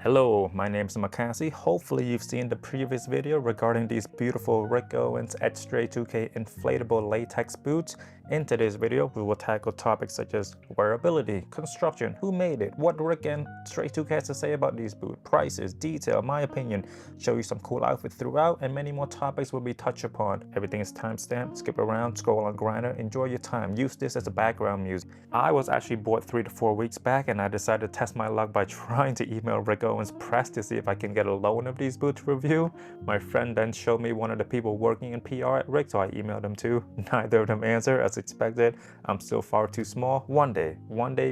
Hello, my name is Makasy. Hopefully you've seen the previous video regarding these beautiful Rick Owens StrayTukay inflatable latex boots. In today's video, we will tackle topics such as wearability, construction, who made it, what Rick and StrayTukay has to say about these boots, prices, detail, my opinion, show you some cool outfits throughout, and many more topics will be touched upon. Everything is timestamped, skip around, scroll on Grindr, enjoy your time, use this as a background music. I was actually bored 3 to 4 weeks back and I decided to test my luck by trying to email Rick Owens press to see if I can get a loan of these boots to review. My friend then showed me one of the people working in PR at Rick, so I emailed them too. Neither of them answered as expected. I'm still far too small. One day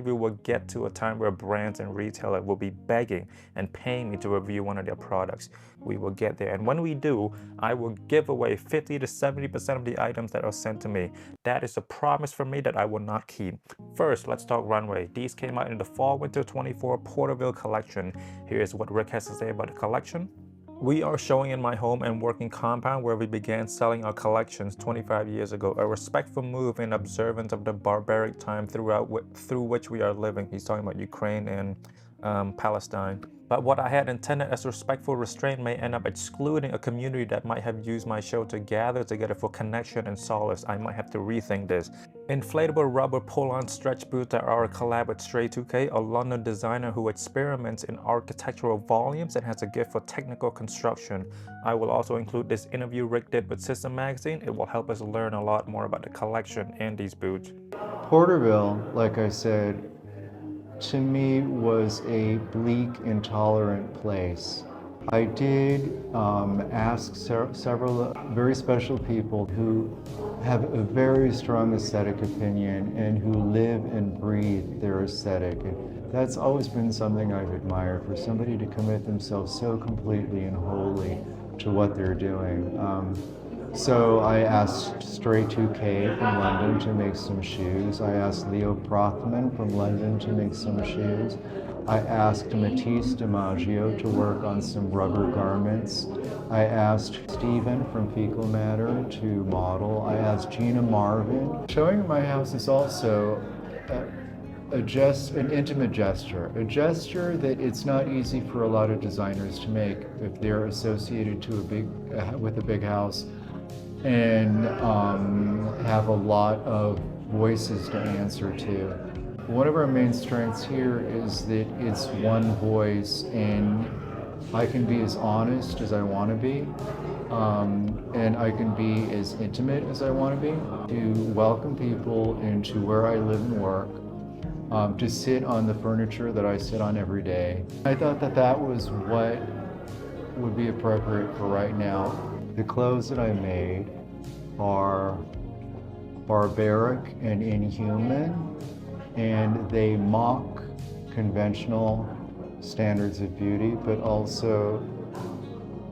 we will get to a time where brands and retailers will be begging and paying me to review one of their products. We will get there, and when we do, I will give away 50 to 70% of the items that are sent to me. That is a promise from me that I will not keep. First, let's talk runway. These came out in the Fall/Winter 24 Porterville collection. Here's what Rick has to say about the collection. We are showing in my home and working compound where we began selling our collections 25 years ago, a respectful move in observance of the barbaric time through which we are living. He's talking about Ukraine and Palestine. But what I had intended as respectful restraint may end up excluding a community that might have used my show to gather together for connection and solace. I might have to rethink this. Inflatable rubber pull-on stretch boots that are a collab with StrayTukay, a London designer who experiments in architectural volumes and has a gift for technical construction. I will also include this interview Rick did with System Magazine. It will help us learn a lot more about the collection and these boots. Porterville, like I said, to me was a bleak, intolerant place. I did ask several very special people who have a very strong aesthetic opinion and who live and breathe their aesthetic. And that's always been something I've admired, for somebody to commit themselves so completely and wholly to what they're doing. So I asked StrayTukay from London to make some shoes. I asked Leo Prothman from London to make some shoes. I asked Matisse DiMaggio to work on some rubber garments. I asked Stephen from Fecal Matter to model. I asked Gina Marvin. Showing in my house is also an intimate gesture, a gesture that it's not easy for a lot of designers to make if they're associated to with a big house and have a lot of voices to answer to. One of our main strengths here is that it's one voice, and I can be as honest as I want to be, and I can be as intimate as I want to be, to welcome people into where I live and work, to sit on the furniture that I sit on every day. I thought that that was what would be appropriate for right now. The clothes that I made are barbaric and inhuman, and they mock conventional standards of beauty, but also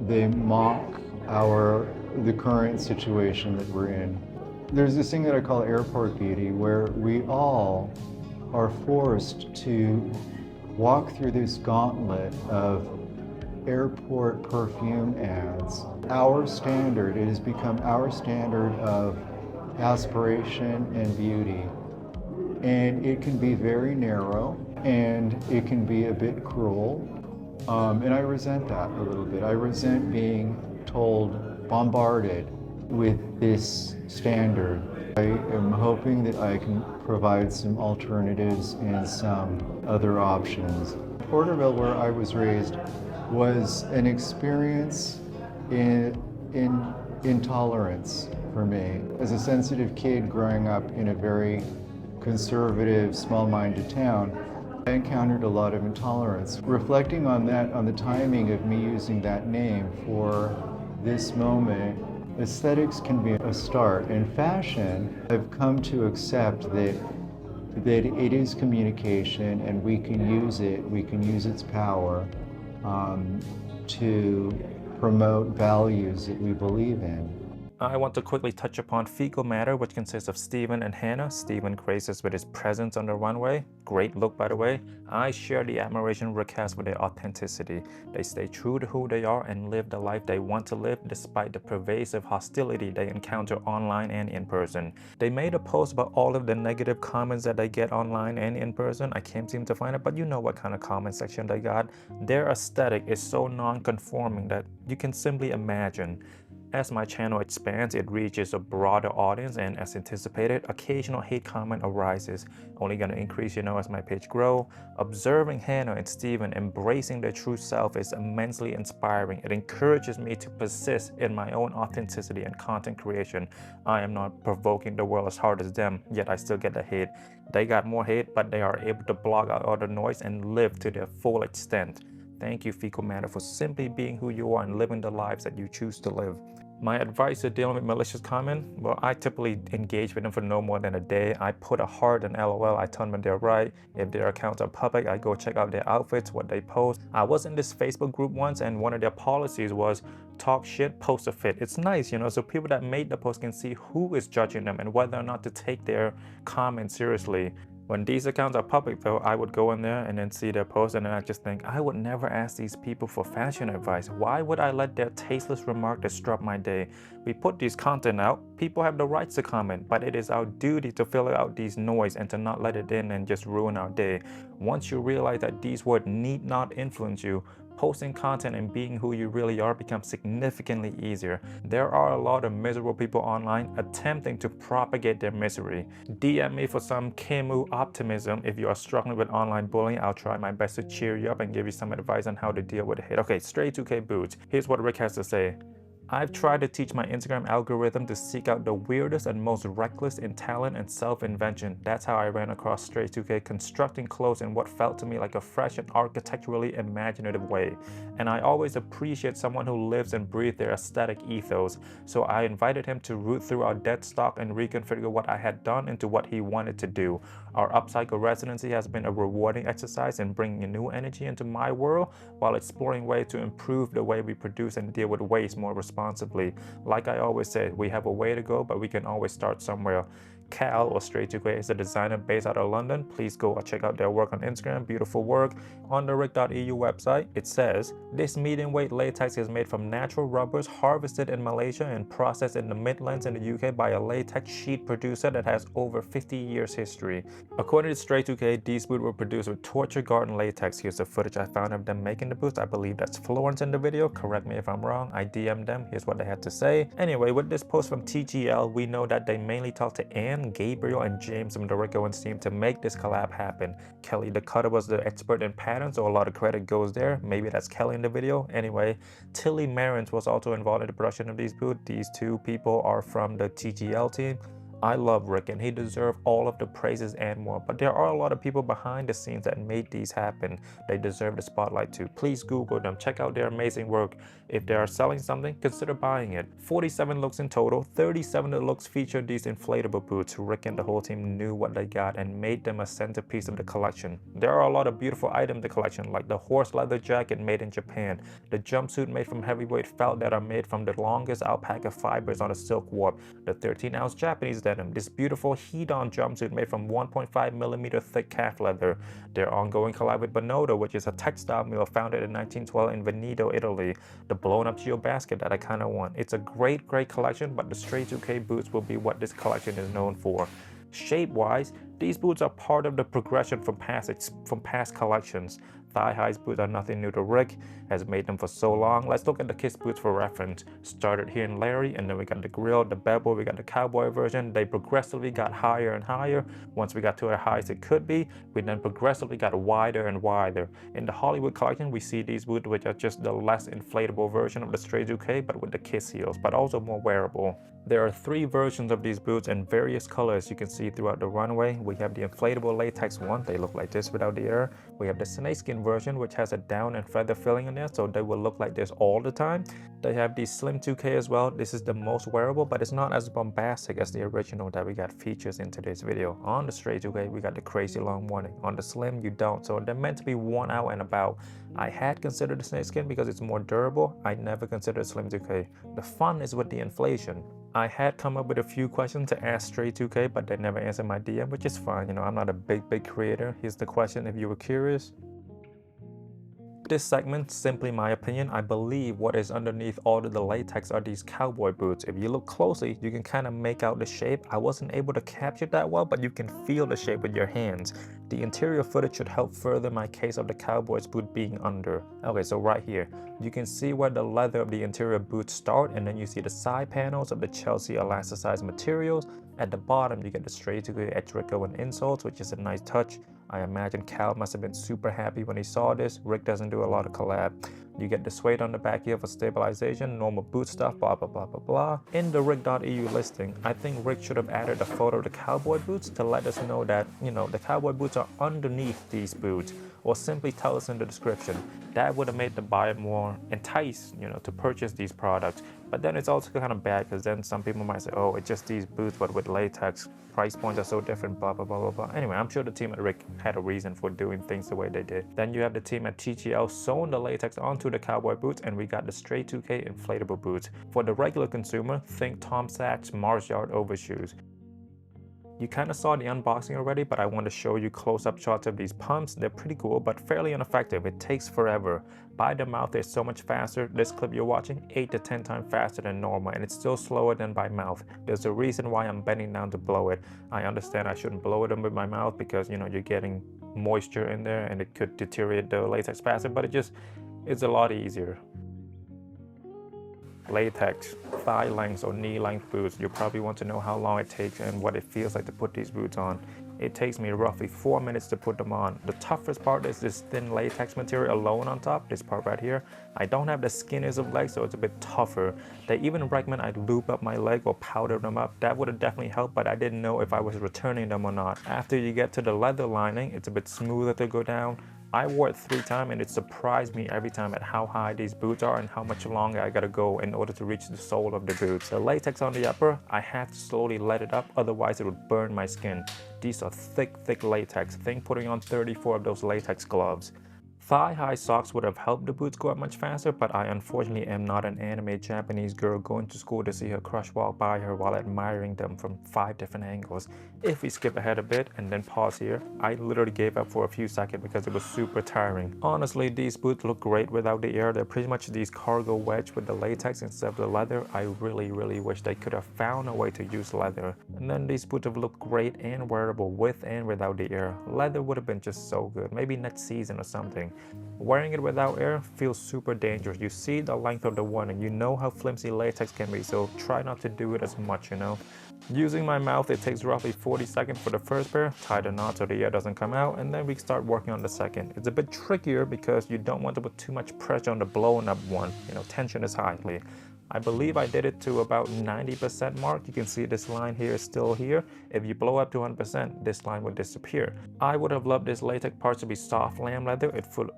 they mock the current situation that we're in. There's this thing that I call airport beauty, where we all are forced to walk through this gauntlet of airport perfume ads. Our standard, it has become our standard of aspiration and beauty. And it can be very narrow, and it can be a bit cruel. And I resent that a little bit. I resent being bombarded with this standard. I am hoping that I can provide some alternatives and some other options. Porterville, where I was raised, was an experience in intolerance for me. As a sensitive kid growing up in a very conservative, small-minded town, I encountered a lot of intolerance. Reflecting on that, on the timing of me using that name for this moment, aesthetics can be a start. In fashion, I've come to accept that it is communication, and we can use its power to promote values that we believe in. I want to quickly touch upon Fecal Matter, which consists of Steven and Hannah. Steven graces with his presence on the runway. Great look, by the way. I share the admiration Rick has for their authenticity. They stay true to who they are and live the life they want to live despite the pervasive hostility they encounter online and in person. They made a post about all of the negative comments that they get online and in person. I can't seem to find it, but you know what kind of comment section they got. Their aesthetic is so non-conforming that you can simply imagine. As my channel expands, it reaches a broader audience, and as anticipated, occasional hate comment arises, only going to increase, as my page grow. Observing Hannah and Steven embracing their true self is immensely inspiring. It encourages me to persist in my own authenticity and content creation. I am not provoking the world as hard as them, yet I still get the hate. They got more hate, but they are able to block out all the noise and live to their full extent. Thank you, Fecal Matter, for simply being who you are and living the lives that you choose to live. My advice to dealing with malicious comment, well, I typically engage with them for no more than a day. I put a heart and LOL, I tell them they're right. If their accounts are public, I go check out their outfits, what they post. I was in this Facebook group once, and one of their policies was talk shit, post a fit. It's nice, so people that made the post can see who is judging them and whether or not to take their comments seriously. When these accounts are public though, I would go in there and then see their posts, and then I just think, I would never ask these people for fashion advice. Why would I let their tasteless remark disrupt my day? We put these content out, people have the rights to comment, but it is our duty to filter out these noise and to not let it in and just ruin our day. Once you realize that these words need not influence you, posting content and being who you really are becomes significantly easier. There are a lot of miserable people online attempting to propagate their misery. DM me for some Kimu optimism. If you are struggling with online bullying, I'll try my best to cheer you up and give you some advice on how to deal with it. Okay, StrayTukay boots. Here's what Rick has to say. I've tried to teach my Instagram algorithm to seek out the weirdest and most reckless in talent and self-invention. That's how I ran across StrayTukay, constructing clothes in what felt to me like a fresh and architecturally imaginative way. And I always appreciate someone who lives and breathes their aesthetic ethos. So I invited him to root through our dead stock and reconfigure what I had done into what he wanted to do. Our upcycle residency has been a rewarding exercise in bringing a new energy into my world while exploring ways to improve the way we produce and deal with waste more responsibly. Like I always say, we have a way to go, but we can always start somewhere. Cal, or StrayTukay, is a designer based out of London. Please go check out their work on Instagram. Beautiful work. On the rick.eu website, it says, this medium weight latex is made from natural rubbers harvested in Malaysia and processed in the Midlands in the UK by a latex sheet producer that has over 50 years history. According to StrayTukay, these boots were produced with torture garden latex. Here's the footage I found of them making the boots. I believe that's Florence in the video. Correct me if I'm wrong. I DM'd them. Here's what they had to say. Anyway, with this post from TGL, we know that they mainly talked to Anne, Gabriel, and James from the Rick Owens team to make this collab happen. Kelly the cutter was the expert in patterns, so a lot of credit goes there. Maybe that's Kelly in the video. Anyway, Tilly Marins was also involved in the production of these boots. These two people are from the TGL team. I love Rick and he deserves all of the praises and more, but there are a lot of people behind the scenes that made these happen. They deserve the spotlight too. Please Google them, check out their amazing work. If they are selling something, consider buying it. 47 looks in total, 37 of the looks featured these inflatable boots. Rick and the whole team knew what they got and made them a centerpiece of the collection. There are a lot of beautiful items in the collection, like the horse leather jacket made in Japan, the jumpsuit made from heavyweight felt that are made from the longest alpaca fibers on a silk warp, the 13-ounce Japanese denim, this beautiful heat-on jumpsuit made from 1.5mm thick calf leather, their ongoing collab with Bonotto, which is a textile mill founded in 1912 in Veneto, Italy, the blown-up Geo basket that I kind of want. It's a great collection, but the StrayTukay boots will be what this collection is known for. Shape-wise, these boots are part of the progression from past collections. Thigh-high boots are nothing new to Rick, has made them for so long. Let's look at the Kiss boots for reference. Started here in Larry, and then we got the grill, the bevel, we got the cowboy version. They progressively got higher and higher. Once we got to the highest it could be, we then progressively got wider and wider. In the Hollywood collection, we see these boots, which are just the less inflatable version of the StrayTukay, but with the Kiss heels, but also more wearable. There are 3 versions of these boots in various colors you can see throughout the runway. We have the inflatable latex one, they look like this without the air. We have the snakeskin version, which has a down and feather filling in there, so they will look like this all the time. They have the slim 2K as well. This is the most wearable, but it's not as bombastic as the original that we got features in today's video. On the StrayTukay, we got the crazy long warning. On the slim, you don't, so they're meant to be worn out and about. I had considered the snakeskin because it's more durable. I never considered slim 2K. The fun is with the inflation. I had come up with a few questions to ask StrayTukay, but they never answered my DM, which is fine. You know, I'm not a big creator. Here's the question if you were curious. This segment, simply my opinion, I believe what is underneath all of the latex are these cowboy boots. If you look closely, you can kind of make out the shape. I wasn't able to capture that well, but you can feel the shape with your hands. The interior footage should help further my case of the cowboy's boot being under. Okay, so right here, you can see where the leather of the interior boots start, and then you see the side panels of the Chelsea elasticized materials. At the bottom, you get the StrayTukay edge Rick Owens insoles, which is a nice touch. I imagine Cal must have been super happy when he saw this. Rick doesn't do a lot of collab. You get the suede on the back here for stabilization, normal boot stuff, blah, blah, blah, blah, blah. In the Rick.eu listing, I think Rick should have added a photo of the cowboy boots to let us know that, you know, the cowboy boots are underneath these boots, or simply tell us in the description. That would have made the buyer more enticed, you know, to purchase these products. But then it's also kind of bad because then some people might say, oh, it's just these boots, but with latex. Price points are so different, blah, blah, blah, blah, blah. Anyway, I'm sure the team at Rick had a reason for doing things the way they did. Then you have the team at TTL sewing the latex onto the cowboy boots, and we got the StrayTukay inflatable boots. For the regular consumer, think Tom Sachs Mars Yard overshoes. You kind of saw the unboxing already, but I want to show you close-up shots of these pumps. They're pretty cool, but fairly ineffective. It takes forever. By the mouth, they're so much faster. This clip you're watching, 8 to 10 times faster than normal, and it's still slower than by mouth. There's a reason why I'm bending down to blow it. I understand I shouldn't blow it in with my mouth because, you know, you're getting moisture in there and it could deteriorate the latex faster, but it's a lot easier. Latex, thigh length or knee length boots. You probably want to know how long it takes and what it feels like to put these boots on. It takes me roughly 4 minutes to put them on. The toughest part is this thin latex material alone on top, this part right here. I don't have the skinniest of legs, so it's a bit tougher. They even recommend I lube up my leg or powder them up. That would have definitely helped, but I didn't know if I was returning them or not. After you get to the leather lining, it's a bit smoother to go down. I wore it 3 times and it surprised me every time at how high these boots are and how much longer I gotta go in order to reach the sole of the boots. The latex on the upper, I have to slowly let it up, otherwise it would burn my skin. These are thick latex. Think putting on 34 of those latex gloves. Thigh-high socks would have helped the boots go up much faster, but I unfortunately am not an anime Japanese girl going to school to see her crush walk by her while admiring them from 5 different angles. If we skip ahead a bit and then pause here, I literally gave up for a few seconds because it was super tiring. Honestly, these boots look great without the air. They're pretty much these cargo wedge with the latex instead of the leather. I really wish they could have found a way to use leather. And then these boots have looked great and wearable with and without the air. Leather would have been just so good, maybe next season or something. Wearing it without air feels super dangerous. You see the length of the one and you know how flimsy latex can be, so try not to do it as much, you know. Using my mouth, it takes roughly 40 seconds for the first pair. Tie the knot so the air doesn't come out, and then we start working on the second. It's a bit trickier because you don't want to put too much pressure on the blown up one. You know, tension is high. I believe I did it to about 90% mark. You can see this line here is still here. If you blow up to 100%, this line would disappear. I would have loved this latex part to be soft lamb leather.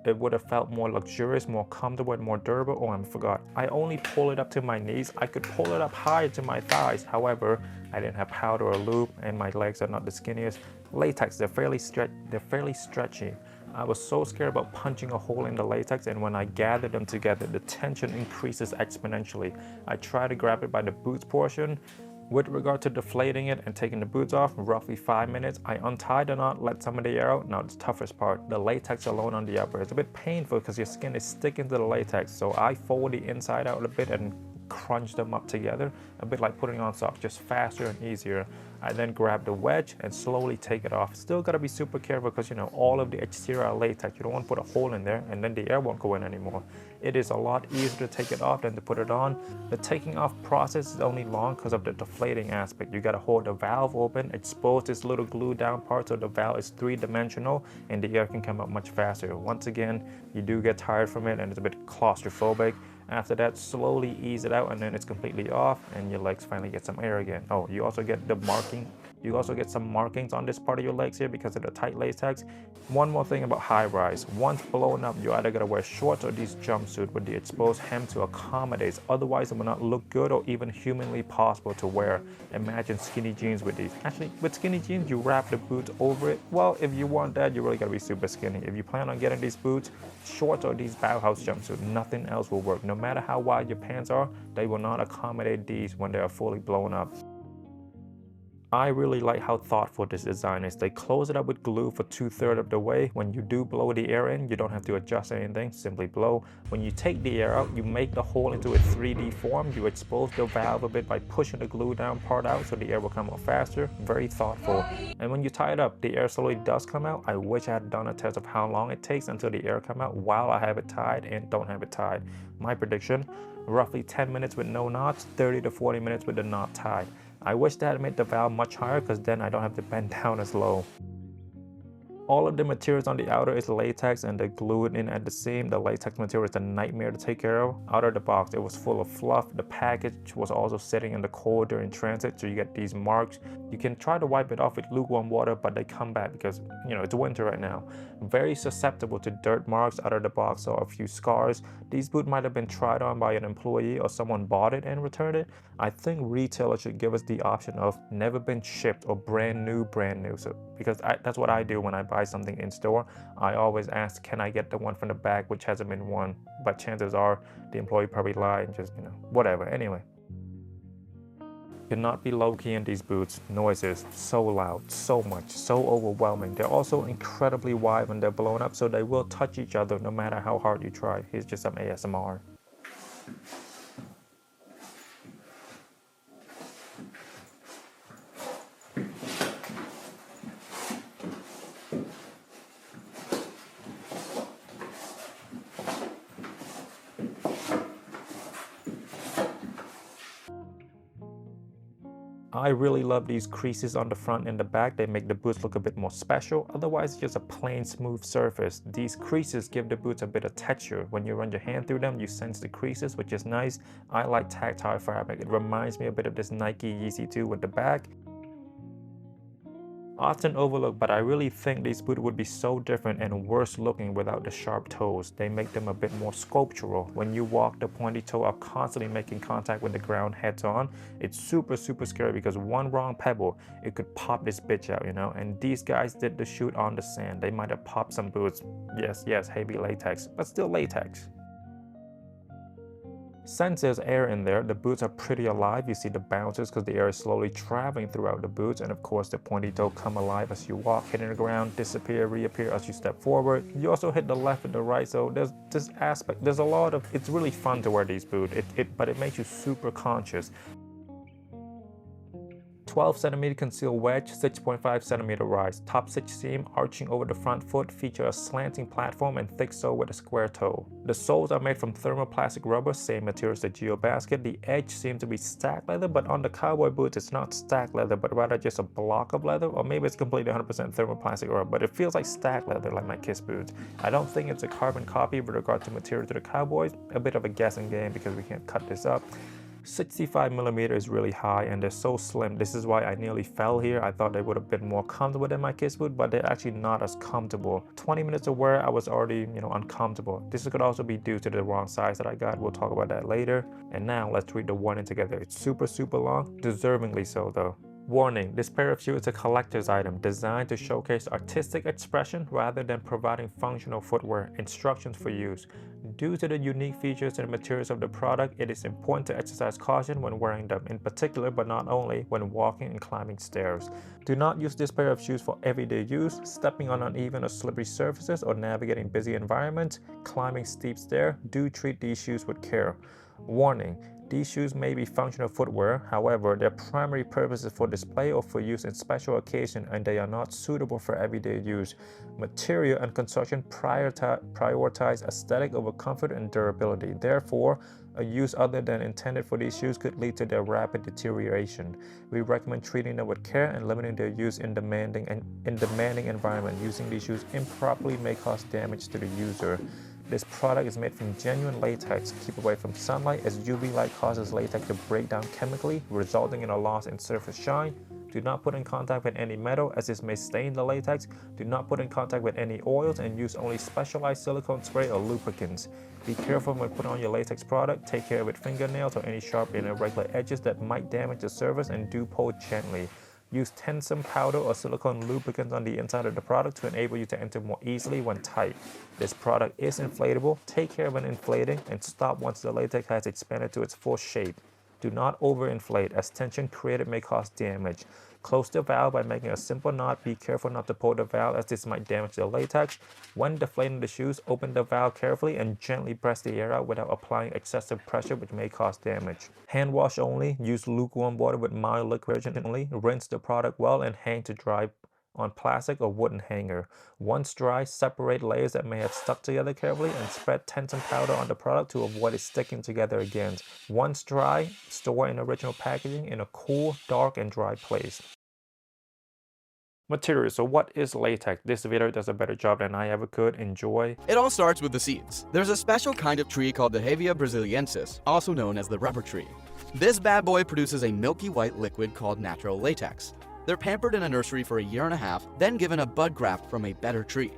It would have felt more luxurious, more comfortable, and more durable. Oh, I forgot. I only pull it up to my knees. I could pull it up higher to my thighs. However, I didn't have powder or lube, and my legs are not the skinniest. Latex, they're fairly stretchy. I was so scared about punching a hole in the latex, and when I gathered them together, the tension increases exponentially. I try to grab it by the boots portion. With regard to deflating it and taking the boots off, roughly 5 minutes. I untied the knot, let some of the air out. Now the toughest part, the latex alone on the upper. It's a bit painful because your skin is sticking to the latex, so I fold the inside out a bit and crunch them up together, a bit like putting on socks, just faster and easier. I then grab the wedge and slowly take it off. Still gotta be super careful because, you know, all of the exterior are latex. You don't want to put a hole in there and then the air won't go in anymore. It is a lot easier to take it off than to put it on. The taking off process is only long because of the deflating aspect. You gotta hold the valve open, expose this little glue down part so the valve is 3-dimensional and the air can come up much faster. Once again, you do get tired from it and it's a bit claustrophobic. After that, slowly ease it out and then it's completely off and your legs finally get some air again. Oh, you also get the mark marking. You also get some markings on this part of your legs here because of the tight latex. One more thing about high rise. Once blown up, you either gotta wear shorts or these jumpsuit with the exposed hem to accommodate. Otherwise, it will not look good or even humanly possible to wear. Imagine skinny jeans with these. Actually, with skinny jeans, you wrap the boots over it. Well, if you want that, you really gotta be super skinny. If you plan on getting these boots, shorts or these Bauhaus jumpsuit, nothing else will work. No matter how wide your pants are, they will not accommodate these when they are fully blown up. I really like how thoughtful this design is. They close it up with glue for 2/3 of the way. When you do blow the air in, you don't have to adjust anything, simply blow. When you take the air out, you make the hole into a 3D form. You expose the valve a bit by pushing the glue down part out so the air will come out faster. Very thoughtful. And when you tie it up, the air slowly does come out. I wish I had done a test of how long it takes until the air come out while I have it tied and don't have it tied. My prediction, roughly 10 minutes with no knots, 30 to 40 minutes with the knot tied. I wish that had made the valve much higher because then I don't have to bend down as low. All of the materials on the outer is latex and they glue it in at the seam. The latex material is a nightmare to take care of. Out of the box, it was full of fluff. The package was also sitting in the cold during transit, so you get these marks. You can try to wipe it off with lukewarm water, but they come back because, you know, it's winter right now. Very susceptible to dirt marks out of the box or a few scars. These boots might have been tried on by an employee or someone bought it and returned it. I think retailers should give us the option of never been shipped or brand new. So because that's what I do when I buy something in store. I always ask, can I get the one from the back which hasn't been worn? But chances are the employee probably lied and just, you know, whatever. Anyway. Cannot be low-key in these boots. Noises, so loud, so much, so overwhelming. They're also incredibly wide when they're blown up, so they will touch each other no matter how hard you try. Here's just some ASMR. I really love these creases on the front and the back. They make the boots look a bit more special. Otherwise, it's just a plain smooth surface. These creases give the boots a bit of texture. When you run your hand through them, you sense the creases, which is nice. I like tactile fabric. It reminds me a bit of this Nike Yeezy 2 with the back. Often overlooked, but I really think these boots would be so different and worse looking without the sharp toes. They make them a bit more sculptural. When you walk, the pointy toe are constantly making contact with the ground heads on. It's super scary because one wrong pebble, it could pop this bitch out, you know? And these guys did the shoot on the sand. They might have popped some boots. Yes, heavy latex, but still latex. Since there's air in there, the boots are pretty alive. You see the bounces because the air is slowly traveling throughout the boots, and of course the pointy toe come alive as you walk, hitting the ground, disappear, reappear as you step forward. You also hit the left and the right, so there's this aspect. There's a lot of, it's really fun to wear these boots, but it makes you super conscious. 12 cm concealed wedge, 6.5 cm rise. Top stitch seam arching over the front foot, feature a slanting platform and thick sole with a square toe. The soles are made from thermoplastic rubber, same material as the Geo basket. The edge seems to be stacked leather, but on the cowboy boots it's not stacked leather, but rather just a block of leather, or maybe it's completely 100% thermoplastic rubber, but it feels like stacked leather like my Kiss boots. I don't think it's a carbon copy with regard to material to the cowboys. A bit of a guessing game because we can't cut this up. 65mm is really high and they're so slim. This is why I nearly fell here. I thought they would have been more comfortable than my Kiss boot, but they're actually not as comfortable. 20 minutes of wear, I was already, uncomfortable. This could also be due to the wrong size that I got. We'll talk about that later. And now let's read the warning together. It's super long, deservingly so though. Warning, this pair of shoes is a collector's item designed to showcase artistic expression rather than providing functional footwear. Instructions for use. Due to the unique features and materials of the product, it is important to exercise caution when wearing them, in particular but not only when walking and climbing stairs. Do not use this pair of shoes for everyday use, stepping on uneven or slippery surfaces, or navigating busy environments, climbing steep stairs. Do treat these shoes with care. Warning, these shoes may be functional footwear, however, their primary purpose is for display or for use in special occasions, and they are not suitable for everyday use. Material and construction prioritize aesthetic over comfort and durability. Therefore, a use other than intended for these shoes could lead to their rapid deterioration. We recommend treating them with care and limiting their use in demanding environment. Using these shoes improperly may cause damage to the user. This product is made from genuine latex. Keep away from sunlight as UV light causes latex to break down chemically, resulting in a loss in surface shine. Do not put in contact with any metal as this may stain the latex. Do not put in contact with any oils and use only specialized silicone spray or lubricants. Be careful when putting on your latex product. Take care with fingernails or any sharp and irregular edges that might damage the surface, and do pull gently. Use tensum powder or silicone lubricants on the inside of the product to enable you to enter more easily when tight. This product is inflatable. Take care when inflating and stop once the latex has expanded to its full shape. Do not overinflate as tension created may cause damage. Close the valve by making a simple knot. Be careful not to pull the valve as this might damage the latex. When deflating the shoes, open the valve carefully and gently press the air out without applying excessive pressure, which may cause damage. Hand wash only. Use lukewarm water with mild liquid only. Rinse the product well and hang to dry on plastic or wooden hanger. Once dry, separate layers that may have stuck together carefully and spread tensum powder on the product to avoid it sticking together again. Once dry, store in original packaging in a cool, dark, and dry place. Material. So what is latex? This video does a better job than I ever could. Enjoy. It all starts with the seeds. There's a special kind of tree called the Hevea brasiliensis, also known as the rubber tree. This bad boy produces a milky white liquid called natural latex. They're pampered in a nursery for a year and a half, then given a bud graft from a better tree.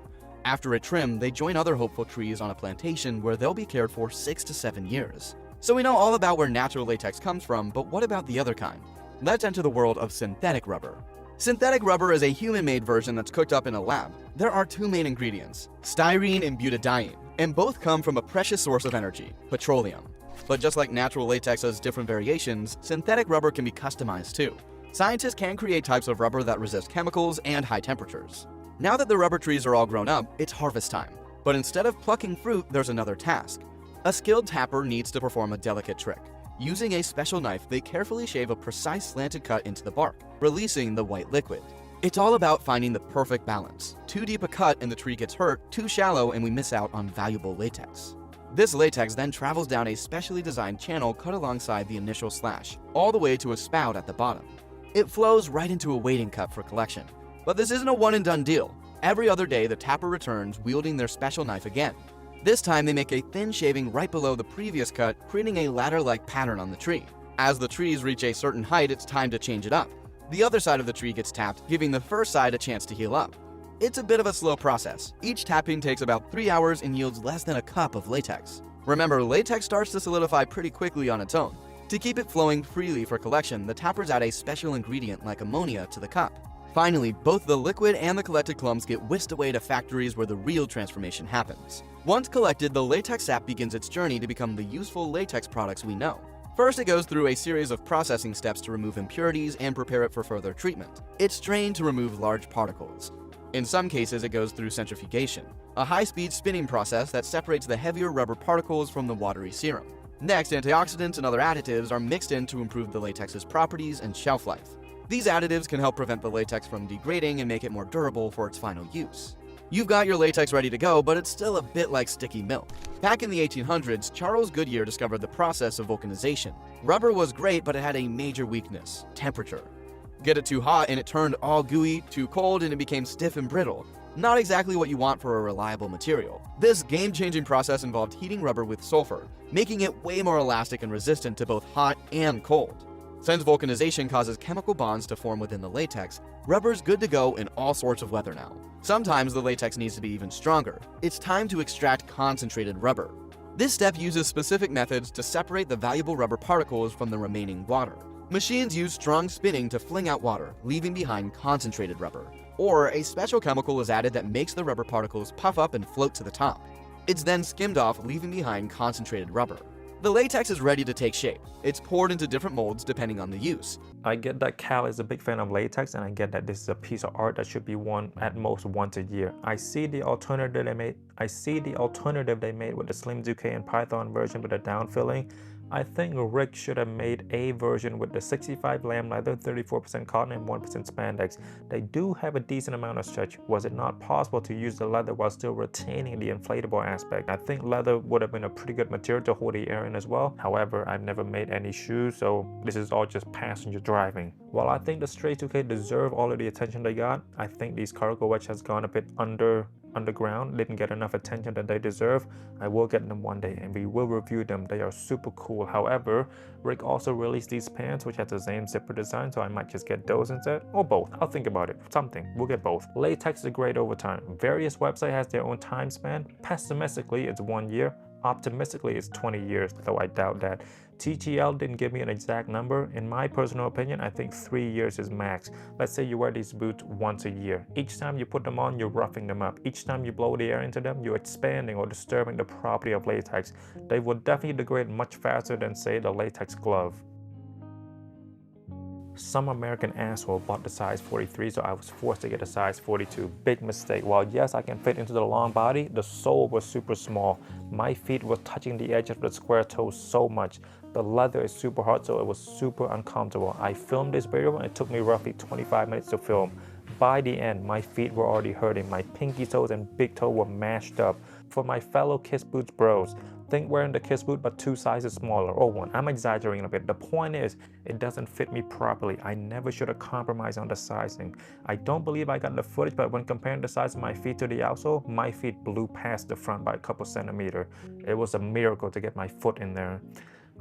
After a trim, they join other hopeful trees on a plantation where they'll be cared for 6 to 7 years. So we know all about where natural latex comes from, but what about the other kind? Let's enter the world of synthetic rubber. Synthetic rubber is a human-made version that's cooked up in a lab. There are 2 main ingredients, styrene and butadiene, and both come from a precious source of energy, petroleum. But just like natural latex has different variations, synthetic rubber can be customized too. Scientists can create types of rubber that resist chemicals and high temperatures. Now that the rubber trees are all grown up, it's harvest time. But instead of plucking fruit, there's another task. A skilled tapper needs to perform a delicate trick. Using a special knife, they carefully shave a precise slanted cut into the bark, releasing the white liquid. It's all about finding the perfect balance. Too deep a cut and the tree gets hurt, too shallow and we miss out on valuable latex. This latex then travels down a specially designed channel cut alongside the initial slash, all the way to a spout at the bottom. It flows right into a waiting cup for collection. But this isn't a one-and-done deal. Every other day, the tapper returns, wielding their special knife again. This time, they make a thin shaving right below the previous cut, creating a ladder-like pattern on the tree. As the trees reach a certain height, it's time to change it up. The other side of the tree gets tapped, giving the first side a chance to heal up. It's a bit of a slow process. Each tapping takes about 3 hours and yields less than a cup of latex. Remember, latex starts to solidify pretty quickly on its own. To keep it flowing freely for collection, the tappers add a special ingredient like ammonia to the cup. Finally, both the liquid and the collected clumps get whisked away to factories where the real transformation happens. Once collected, the latex sap begins its journey to become the useful latex products we know. First, it goes through a series of processing steps to remove impurities and prepare it for further treatment. It's strained to remove large particles. In some cases, it goes through centrifugation, a high-speed spinning process that separates the heavier rubber particles from the watery serum. Next, antioxidants and other additives are mixed in to improve the latex's properties and shelf life. These additives can help prevent the latex from degrading and make it more durable for its final use. You've got your latex ready to go, but it's still a bit like sticky milk. Back in the 1800s, Charles Goodyear discovered the process of vulcanization. Rubber was great, but it had a major weakness: temperature. Get it too hot and it turned all gooey, too cold and it became stiff and brittle. Not exactly what you want for a reliable material. This game-changing process involved heating rubber with sulfur, making it way more elastic and resistant to both hot and cold. Since vulcanization causes chemical bonds to form within the latex, rubber's good to go in all sorts of weather now. Sometimes the latex needs to be even stronger. It's time to extract concentrated rubber. This step uses specific methods to separate the valuable rubber particles from the remaining water. Machines use strong spinning to fling out water, leaving behind concentrated rubber. Or a special chemical is added that makes the rubber particles puff up and float to the top. It's then skimmed off, leaving behind concentrated rubber. The latex is ready to take shape. It's poured into different molds depending on the use. I get that Cal is a big fan of latex, and I get that this is a piece of art that should be worn at most once a year. I see the alternative they made with the StrayTukay and Python version with the downfilling. I think Rick should have made a version with the 65 lamb leather, 34% cotton, and 1% spandex. They do have a decent amount of stretch. Was it not possible to use the leather while still retaining the inflatable aspect? I think leather would have been a pretty good material to hold the air in as well. However, I've never made any shoes, so this is all just passenger driving. While I think the StrayTukay deserve all of the attention they got, I think these cargo wedge has gone a bit under underground, didn't get enough attention that they deserve. I will get them one day and we will review them. They are super cool. However, Rick also released these pants which has the same zipper design, so I might just get those instead, or both. I'll think about it. Something. We'll get both. Latex is great over time. Various websites has their own time span. Pessimistically, it's 1 year. Optimistically, it's 20 years, though I doubt that. TTL didn't give me an exact number. In my personal opinion, I think 3 years is max. Let's say you wear these boots once a year. Each time you put them on, you're roughing them up. Each time you blow the air into them, you're expanding or disturbing the property of latex. They will definitely degrade much faster than, say, the latex glove. Some American asshole bought the size 43, so I was forced to get a size 42. Big mistake. While yes, I can fit into the long body, the sole was super small. My feet were touching the edge of the square toes so much. The leather is super hard, so it was super uncomfortable. I filmed this video and it took me roughly 25 minutes to film. By the end, my feet were already hurting. My pinky toes and big toe were mashed up. For my fellow Kiss Boots bros, think wearing the Kiss boot but 2 sizes smaller, or 1. I'm exaggerating a bit. The point is, it doesn't fit me properly. I never should have compromised on the sizing. I don't believe I got the footage, but when comparing the size of my feet to the outsole, my feet blew past the front by a couple centimeters. It was a miracle to get my foot in there.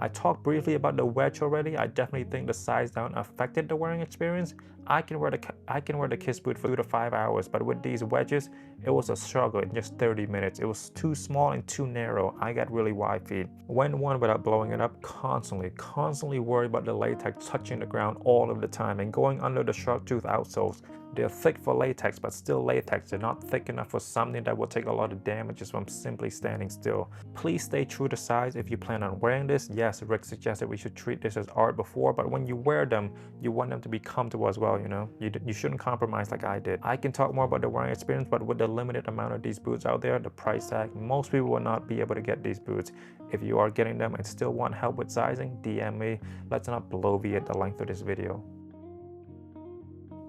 I talked briefly about the wedge already. I definitely think the size down affected the wearing experience. I can wear the Kiss boot for 2 to 5 hours, but with these wedges, it was a struggle in just 30 minutes. It was too small and too narrow. I got really wide feet. Went one without blowing it up, constantly worried about the latex touching the ground all of the time and going under the shark tooth outsoles. They're thick for latex, but still latex. They're not thick enough for something that will take a lot of damages from simply standing still. Please stay true to size if you plan on wearing this. Yes, Rick suggested we should treat this as art before, but when you wear them, you want them to be comfortable as well, you know? You shouldn't compromise like I did. I can talk more about the wearing experience, but with the limited amount of these boots out there, the price tag, most people will not be able to get these boots. If you are getting them and still want help with sizing, DM me. Let's not bloviate the length of this video.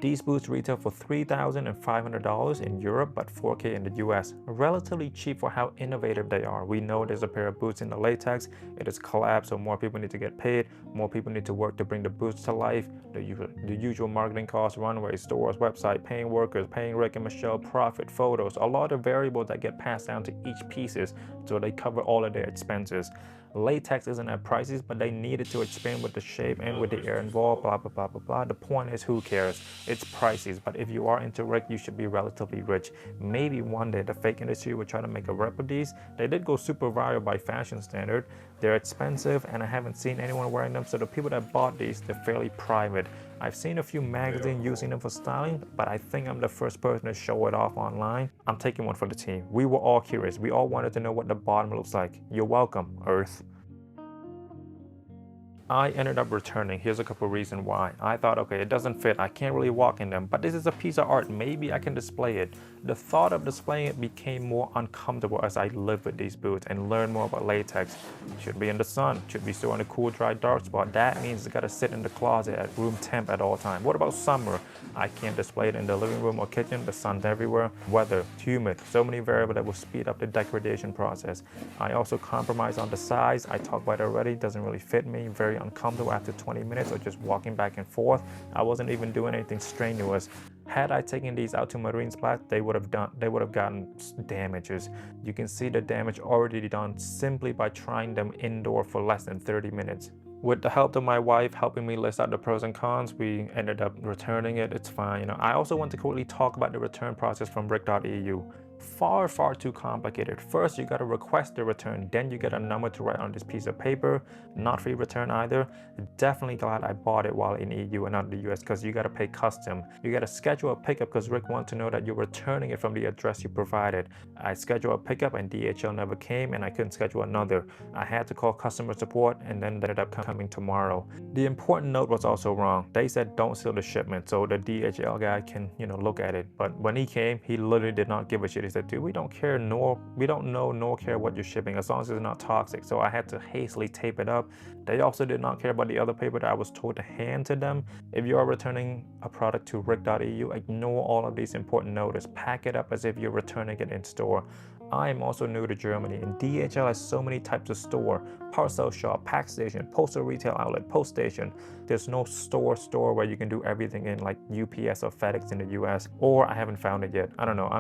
These boots retail for $3,500 in Europe, but $4K in the US. Relatively cheap for how innovative they are. We know there's a pair of boots in the latex. It is collab, so more people need to get paid. More people need to work to bring the boots to life. The usual marketing costs, runway, stores, website, paying workers, paying Rick and Michelle, profit, photos, a lot of variables that get passed down to each pieces, so they cover all of their expenses. Latex isn't at prices, but they needed to expand with the shape and with the air involved, blah, blah, blah, blah, blah. The point is, who cares? It's prices, but if you are into Rick, you should be relatively rich. Maybe one day the fake industry will try to make a rep of these. They did go super viral by fashion standard. They're expensive, and I haven't seen anyone wearing them, so the people that bought these, they're fairly private. I've seen a few magazines using them for styling, but I think I'm the first person to show it off online. I'm taking one for the team. We were all curious. We all wanted to know what the bottom looks like. You're welcome, Earth. I ended up returning. Here's a couple reasons why. I thought, okay, it doesn't fit. I can't really walk in them, but this is a piece of art. Maybe I can display it. The thought of displaying it became more uncomfortable as I lived with these boots and learned more about latex. Should be in the sun, should be stored in a cool, dry, dark spot. That means it's gotta sit in the closet at room temp at all times. What about summer? I can't display it in the living room or kitchen. The sun's everywhere. Weather, humid, so many variables that will speed up the degradation process. I also compromise on the size. I talked about it already. Doesn't really fit me. Very uncomfortable after 20 minutes or just walking back and forth. I wasn't even doing anything strenuous. Had I taken these out to marine splash, they would have gotten damages. You can see the damage already done simply by trying them indoor for less than 30 minutes. With the help of my wife helping me list out the pros and cons, we ended up returning it. It's fine. You know, I also want to quickly talk about the return process from Rick.eu. Far too complicated. First, you gotta request the return, then you get a number to write on this piece of paper. Not free return either. Definitely glad I bought it while in EU and not the US, because you gotta pay custom. You gotta schedule a pickup because Rick wants to know that you're returning it from the address you provided. I scheduled a pickup and DHL never came, and I couldn't schedule another. I had to call customer support, and then they ended up coming tomorrow. The important note was also wrong. They said don't seal the shipment so the DHL guy can, look at it. But when he came, he literally did not give a shit. He said, dude, we don't know nor care what you're shipping as long as it's not toxic. So I had to hastily tape it up. They also did not care about the other paper that I was told to hand to them. If you are returning a product to Rick.eu, ignore all of these important notices. Pack it up as if you're returning it in store. I am also new to Germany, and DHL has so many types of store: parcel shop, pack station, postal retail outlet, post station. There's no store where you can do everything in, like UPS or FedEx in the US, or I haven't found it yet. I don't know,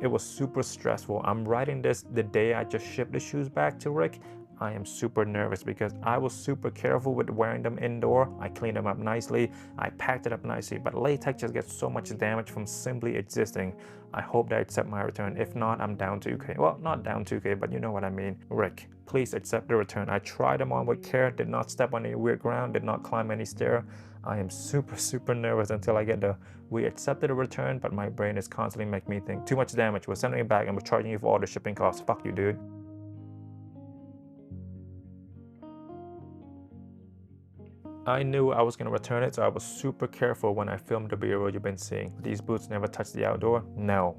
it was super stressful. I'm writing this the day I just shipped the shoes back to Rick. I am super nervous because I was super careful with wearing them indoor. I cleaned them up nicely, I packed it up nicely, but latex just gets so much damage from simply existing. I hope they accept my return. If not, I'm down 2K. Well, not down 2K, but you know what I mean. Rick, please accept the return. I tried them on with care, did not step on any weird ground, did not climb any stair. I am super nervous until I get the "we accepted a return," but my brain is constantly making me think, too much damage, we're sending it back and we're charging you for all the shipping costs. Fuck you, dude. I knew I was going to return it, so I was super careful when I filmed the video you've been seeing. These boots never touch the outdoor. No,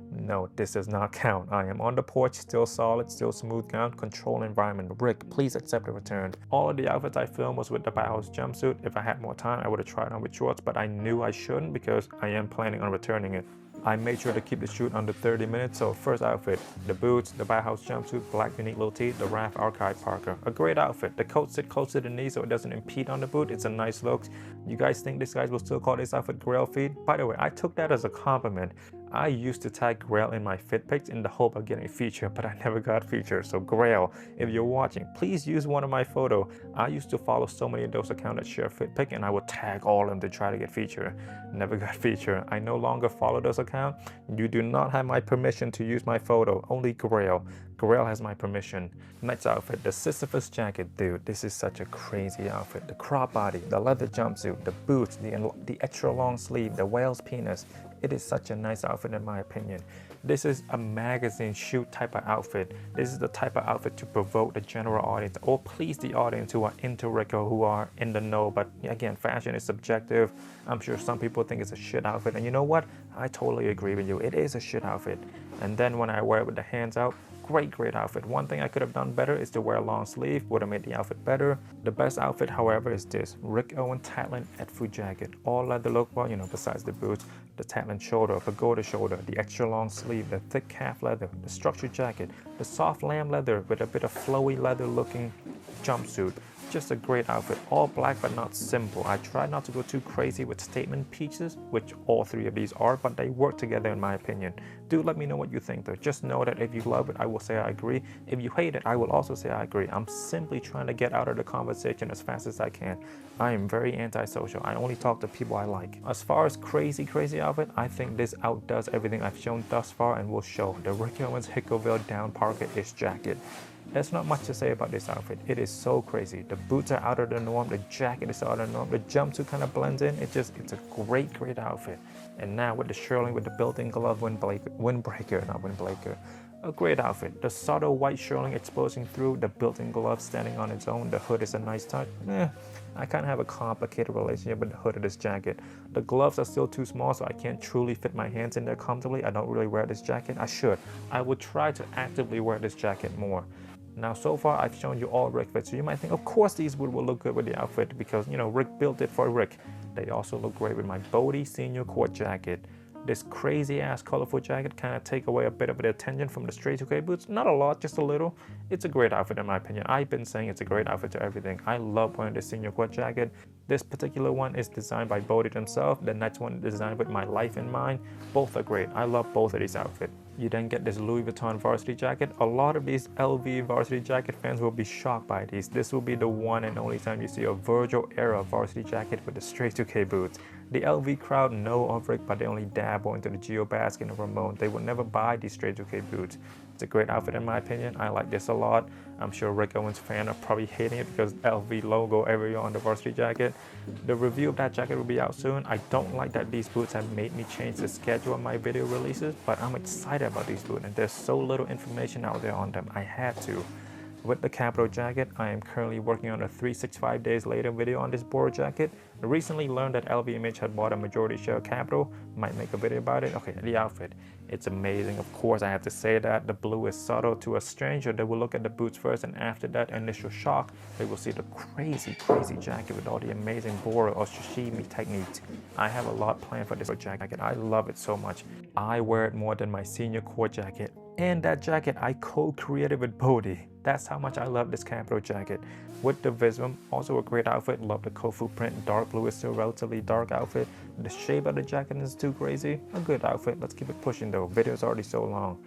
this does not count. I am on the porch, still solid, still smooth ground, controlled environment. Rick, please accept the return. All of the outfits I filmed was with the Bauhaus jumpsuit. If I had more time, I would have tried on with shorts, but I knew I shouldn't because I am planning on returning it. I made sure to keep the shoot under 30 minutes, so first outfit, the boots, the Bauhaus jumpsuit, black unique little tee, the Raf Archive Parker. A great outfit. The coat sits close to the knee so it doesn't impede on the boot. It's a nice look. You guys think these guys will still call this outfit Grail feed? By the way, I took that as a compliment. I used to tag Grail in my fit pics in the hope of getting featured, but I never got featured. So Grail, if you're watching, please use one of my photos. I used to follow so many of those accounts that share fit pic, and I would tag all of them to try to get featured. Never got featured. I no longer follow those accounts. You do not have my permission to use my photo. Only Grail. Grail has my permission. Next outfit, the Sisyphus jacket. Dude, this is such a crazy outfit. The crop body, the leather jumpsuit, the boots, the extra long sleeve, the whale's penis. It is such a nice outfit in my opinion. This is a magazine shoot type of outfit. This is the type of outfit to provoke the general audience or please the audience who are into Rico, who are in the know. But again, fashion is subjective. I'm sure some people think it's a shit outfit. And you know what? I totally agree with you. It is a shit outfit. And then when I wear it with the hands out, great outfit. One thing I could have done better is to wear a long sleeve, would have made the outfit better. The best outfit, however, is this Rick Owens Tatlin Edfu jacket. All leather look, well, besides the boots, the Tatlin shoulder, pagoda shoulder, the extra long sleeve, the thick calf leather, the structured jacket, the soft lamb leather with a bit of flowy leather looking jumpsuit. Just a great outfit, all black but not simple. I tried not to go too crazy with statement pieces, which all three of these are, but they work together in my opinion. Do let me know what you think though. Just know that if you love it, I will say I agree. If you hate it, I will also say I agree. I'm simply trying to get out of the conversation as fast as I can. I am very antisocial. I only talk to people I like. As far as crazy outfit, I think this outdoes everything I've shown thus far and will show. The Rick Owens Hickoville down Parker-ish jacket. There's not much to say about this outfit. It is so crazy. The boots are out of the norm. The jacket is out of the norm. The jumpsuit kind of blends in. It's a great outfit. And now with the shirling with the built-in glove windbreaker, a great outfit. The subtle white shirling exposing through, the built-in glove standing on its own. The hood is a nice touch. I kind of have a complicated relationship with the hood of this jacket. The gloves are still too small, so I can't truly fit my hands in there comfortably. I don't really wear this jacket. I should. I would try to actively wear this jacket more. Now, so far, I've shown you all Rick fits, so you might think, of course, these will look good with the outfit because, Rick built it for Rick. They also look great with my Bodie Senior Court jacket. This crazy-ass colorful jacket kind of take away a bit of the attention from the StrayTukay boots. Not a lot, just a little. It's a great outfit in my opinion. I've been saying it's a great outfit to everything. I love wearing this Senior Court jacket. This particular one is designed by Bodie themselves. The next one is designed with my life in mind. Both are great. I love both of these outfits. You then get this Louis Vuitton varsity jacket. A lot of these LV varsity jacket fans will be shocked by these. This will be the one and only time you see a Virgil era varsity jacket with the StrayTukay boots. The LV crowd know of Rick, but they only dabble into the Geo Baskin and Ramon. They will never buy these StrayTukay boots. It's a great outfit in my opinion. I like this a lot. I'm sure Rick Owens fans are probably hating it because LV logo everywhere on the varsity jacket. The review of that jacket will be out soon. I don't like that these boots have made me change the schedule of my video releases, but I'm excited about these boots and there's so little information out there on them. I had to. With the Capital jacket, I am currently working on a 365 days later video on this Boro jacket. I recently learned that LVMH had bought a majority share of Capital. Might make a video about it. Okay, the outfit. It's amazing. Of course, I have to say that. The blue is subtle to a stranger. They will look at the boots first, and after that initial shock, they will see the crazy jacket with all the amazing Boro or sashimi techniques. I have a lot planned for this jacket. I love it so much. I wear it more than my Senior Core jacket And that jacket I co-created with Bodhi. That's how much I love this Capital jacket. With the Visum, also a great outfit. Love the Kofu print. Dark blue is still relatively dark outfit. The shape of the jacket is too crazy. A good outfit. Let's keep it pushing though. Video's already so long.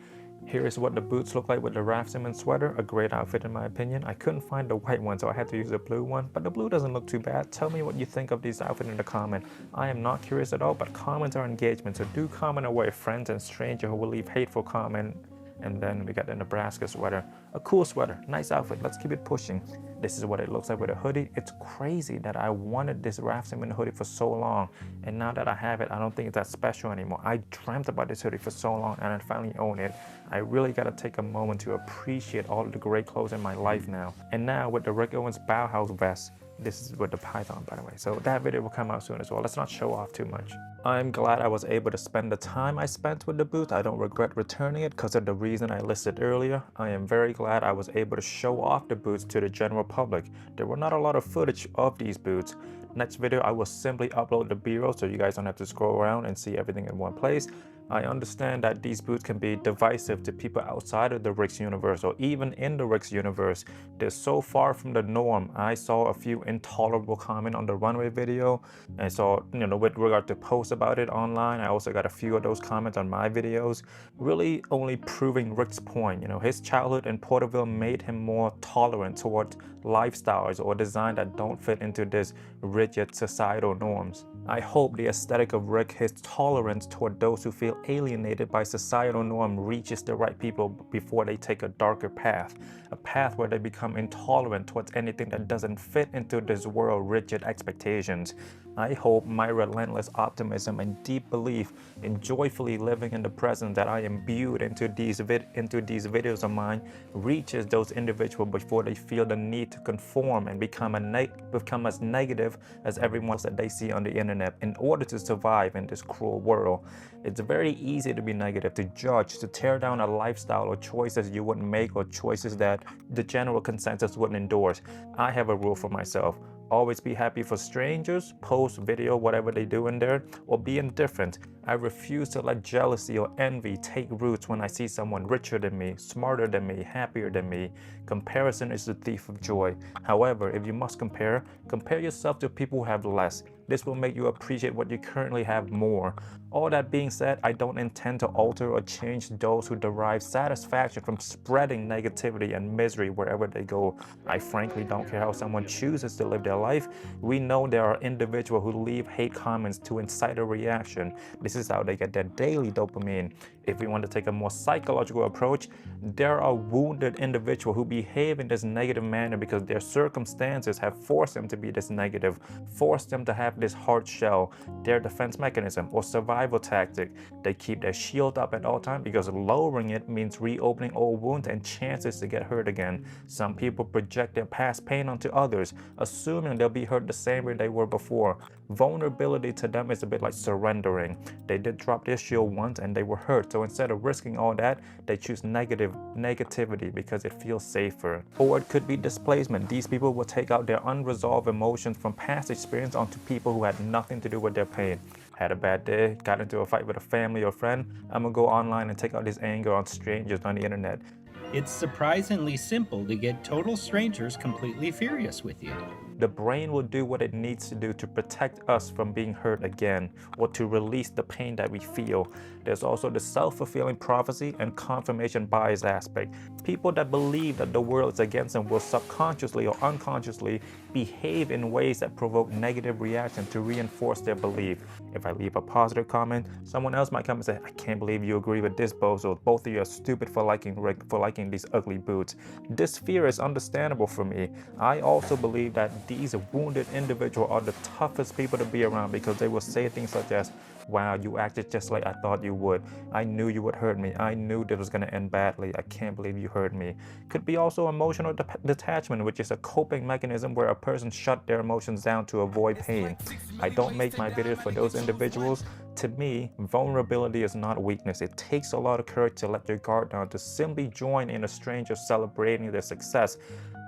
Here is what the boots look like with the Raftsman sweater. A great outfit in my opinion. I couldn't find the white one, so I had to use the blue one. But the blue doesn't look too bad. Tell me what you think of these outfits in the comment. I am not curious at all, but comments are engagement. So do comment away, friends and strangers who will leave hateful comment. And then we got the Nebraska sweater. A cool sweater, nice outfit. Let's keep it pushing. This is what it looks like with a hoodie. It's crazy that I wanted this Raftsman hoodie for so long. And now that I have it, I don't think it's that special anymore. I dreamt about this hoodie for so long and I finally own it. I really gotta take a moment to appreciate all of the great clothes in my life now. And now with the Rick Owens Bauhaus vest, this is with the python, by the way. So that video will come out soon as well. Let's not show off too much. I'm glad I was able to spend the time I spent with the boots. I don't regret returning it because of the reason I listed earlier. I am very glad I was able to show off the boots to the general public. There were not a lot of footage of these boots. Next video, I will simply upload the B-roll so you guys don't have to scroll around and see everything in one place. I understand that these boots can be divisive to people outside of the Rick's universe or even in the Rick's universe. They're so far from the norm. I saw a few intolerable comments on the runway video and saw, with regard to posts about it online. I also got a few of those comments on my videos, really only proving Rick's point. His childhood in Porterville made him more tolerant toward lifestyles or design that don't fit into this rigid societal norms. I hope the aesthetic of Rick, his tolerance toward those who feel alienated by societal norm, reaches the right people before they take a darker path, a path where they become intolerant towards anything that doesn't fit into this world rigid expectations. I hope my relentless optimism and deep belief in joyfully living in the present that I imbued into these videos of mine reaches those individuals before they feel the need to conform and become as negative as everyone else that they see on the internet in order to survive in this cruel world. It's very easy to be negative, to judge, to tear down a lifestyle or choices you wouldn't make or choices that the general consensus wouldn't endorse. I have a rule for myself. Always be happy for strangers, post, video, whatever they do in there, or be indifferent. I refuse to let jealousy or envy take roots when I see someone richer than me, smarter than me, happier than me. Comparison is the thief of joy. However, if you must compare yourself to people who have less. This will make you appreciate what you currently have more. All that being said, I don't intend to alter or change those who derive satisfaction from spreading negativity and misery wherever they go. I frankly don't care how someone chooses to live their life. We know there are individuals who leave hate comments to incite a reaction. This is how they get their daily dopamine. If we want to take a more psychological approach, there are wounded individuals who behave in this negative manner because their circumstances have forced them to be this negative, forced them to have this hard shell, their defense mechanism or survival tactic. They keep their shield up at all times because lowering it means reopening old wounds and chances to get hurt again. Some people project their past pain onto others, assuming they'll be hurt the same way they were before. Vulnerability to them is a bit like surrendering. They did drop their shield once and they were hurt, so instead of risking all that, they choose negativity because it feels safer. Or it could be displacement. These people will take out their unresolved emotions from past experience onto people who had nothing to do with their pain. Had a bad day, got into a fight with a family or friend, I'm gonna go online and take out this anger on strangers on the internet. It's surprisingly simple to get total strangers completely furious with you. The brain will do what it needs to do to protect us from being hurt again or to release the pain that we feel. There's also the self-fulfilling prophecy and confirmation bias aspect. People that believe that the world is against them will subconsciously or unconsciously behave in ways that provoke negative reaction to reinforce their belief. If I leave a positive comment, someone else might come and say, I can't believe you agree with this bozo. Both of you are stupid for liking these ugly boots. This fear is understandable for me. I also believe that these wounded individuals are the toughest people to be around because they will say things such as, wow, you acted just like I thought you would. I knew you would hurt me. I knew this was going to end badly. I can't believe you hurt me. Could be also emotional detachment, which is a coping mechanism where a person shut their emotions down to avoid pain. I don't make my videos for those individuals. To me, vulnerability is not weakness. It takes a lot of courage to let your guard down, to simply join in a stranger celebrating their success,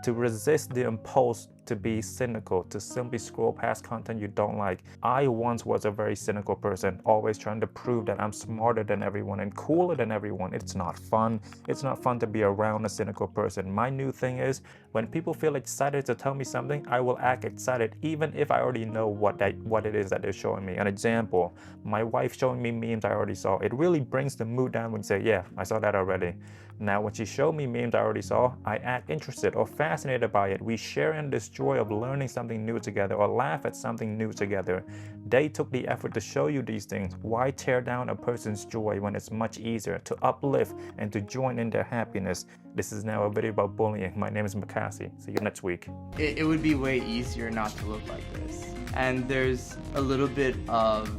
to resist the impulse to be cynical, to simply scroll past content you don't like. I once was a very cynical person, always trying to prove that I'm smarter than everyone and cooler than everyone. It's not fun. It's not fun to be around a cynical person. My new thing is, when people feel excited to tell me something, I will act excited even if I already know what it is that they're showing me. An example, my wife showing me memes I already saw. It really brings the mood down when you say, yeah, I saw that already. Now, when she showed me memes I already saw, I act interested or fascinated by it. We share in this joy of learning something new together or laugh at something new together. They took the effort to show you these things. Why tear down a person's joy when it's much easier to uplift and to join in their happiness? This is now a video about bullying. My name is Makasy. See you next week. It would be way easier not to look like this. And there's a little bit of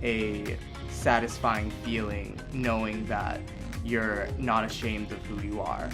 a satisfying feeling knowing that you're not ashamed of who you are.